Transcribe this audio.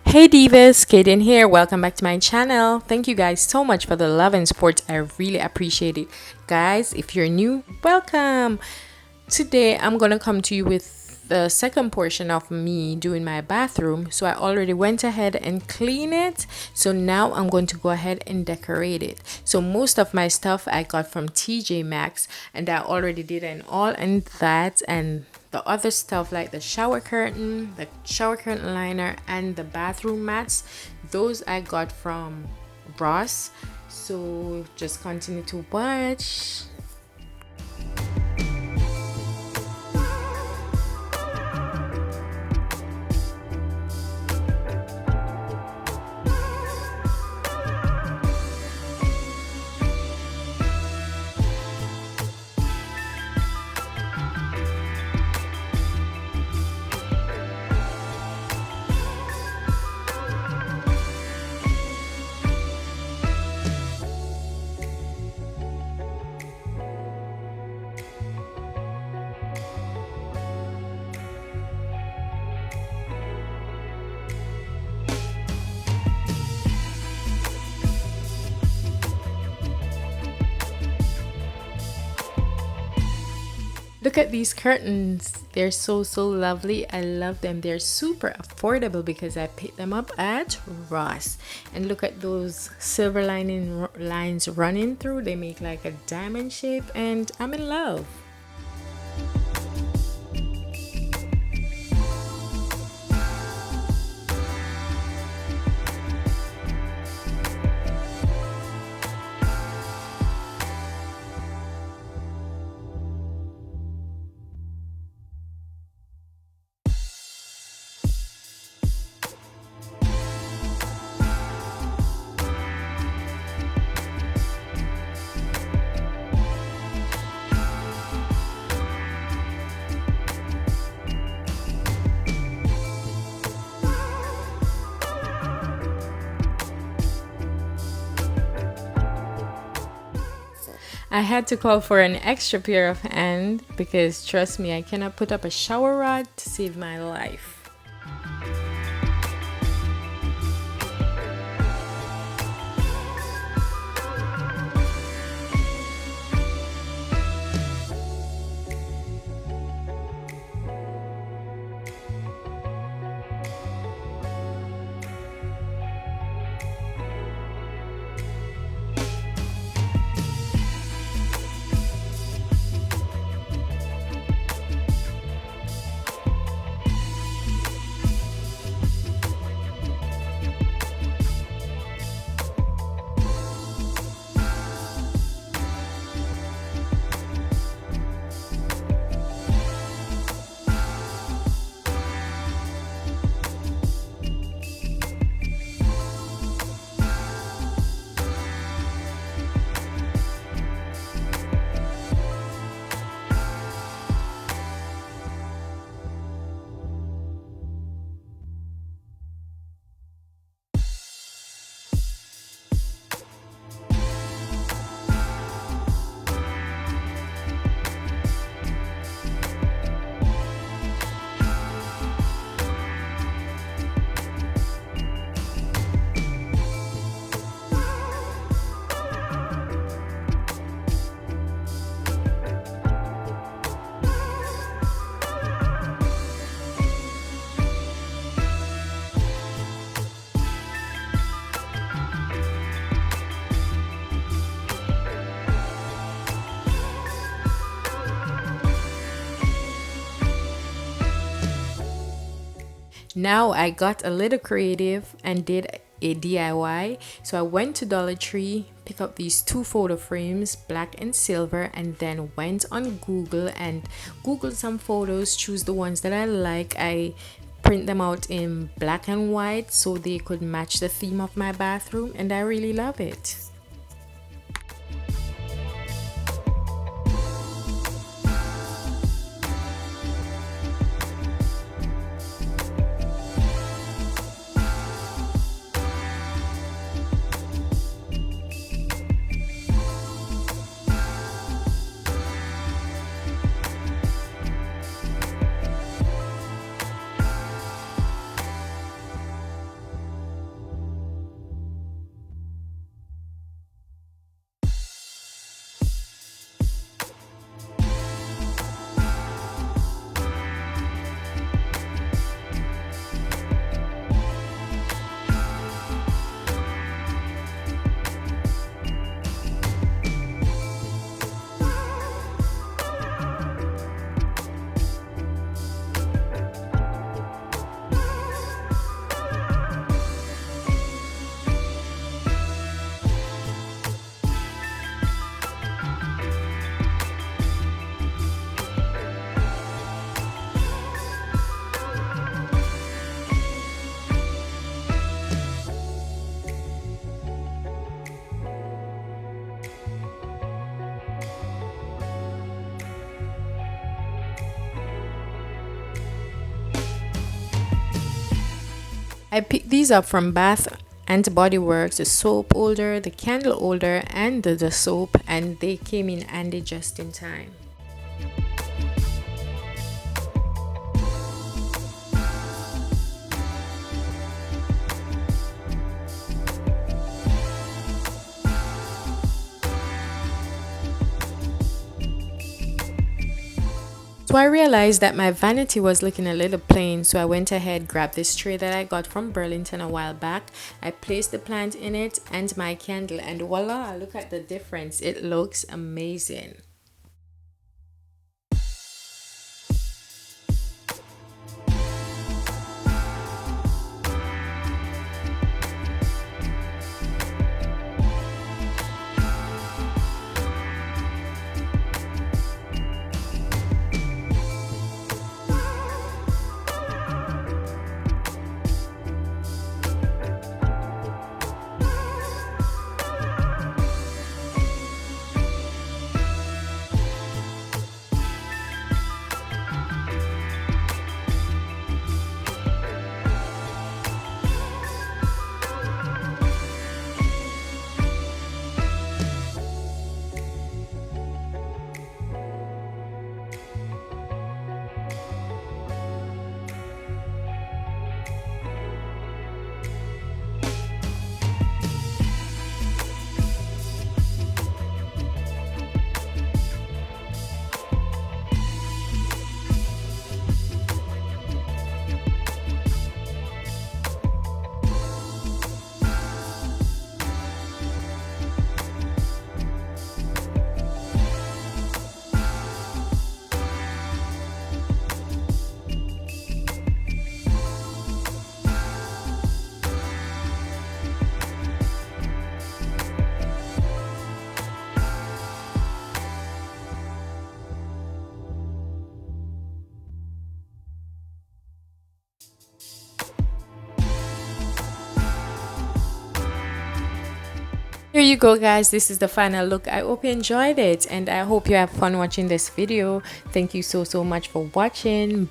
Hey Divas, Kaden here. Welcome back to my channel. Thank you guys so much for the love and support. I really appreciate it. Guys, if you're new, welcome. Today I'm gonna come to you with the second portion of me doing my bathroom. So I already went ahead and cleaned it. So now I'm going to go ahead and decorate it. So most of my stuff I got from TJ Maxx, and I already did an all and that, and the other stuff like the shower curtain liner, and the bathroom mats, those I got from Ross. So just continue to watch. Look at these curtains. They're so lovely. I love them. They're super affordable because I picked them up at Ross. And look at those silver lines running through. They make like a diamond shape, and I'm in love. I had to call for an extra pair of hands because trust me, I cannot put up a shower rod to save my life. Now I got a little creative and did a DIY. So I went to Dollar Tree, pick up these two photo frames, black and silver, and then went on Google and Googled some photos, choose the ones that I like. I print them out in black and white so they could match the theme of my bathroom, and I really love it. I picked these up from Bath and Body Works, the soap holder, the candle holder, and the soap, and they came in handy just in time. So I realized that my vanity was looking a little plain, so I went ahead, grabbed this tray that I got from Burlington a while back. I placed the plant in it and my candle, and voila, look at the difference. It looks amazing. Here you go, guys. This is the final look. I hope you enjoyed it and I hope you have fun watching this video. Thank you so much for watching.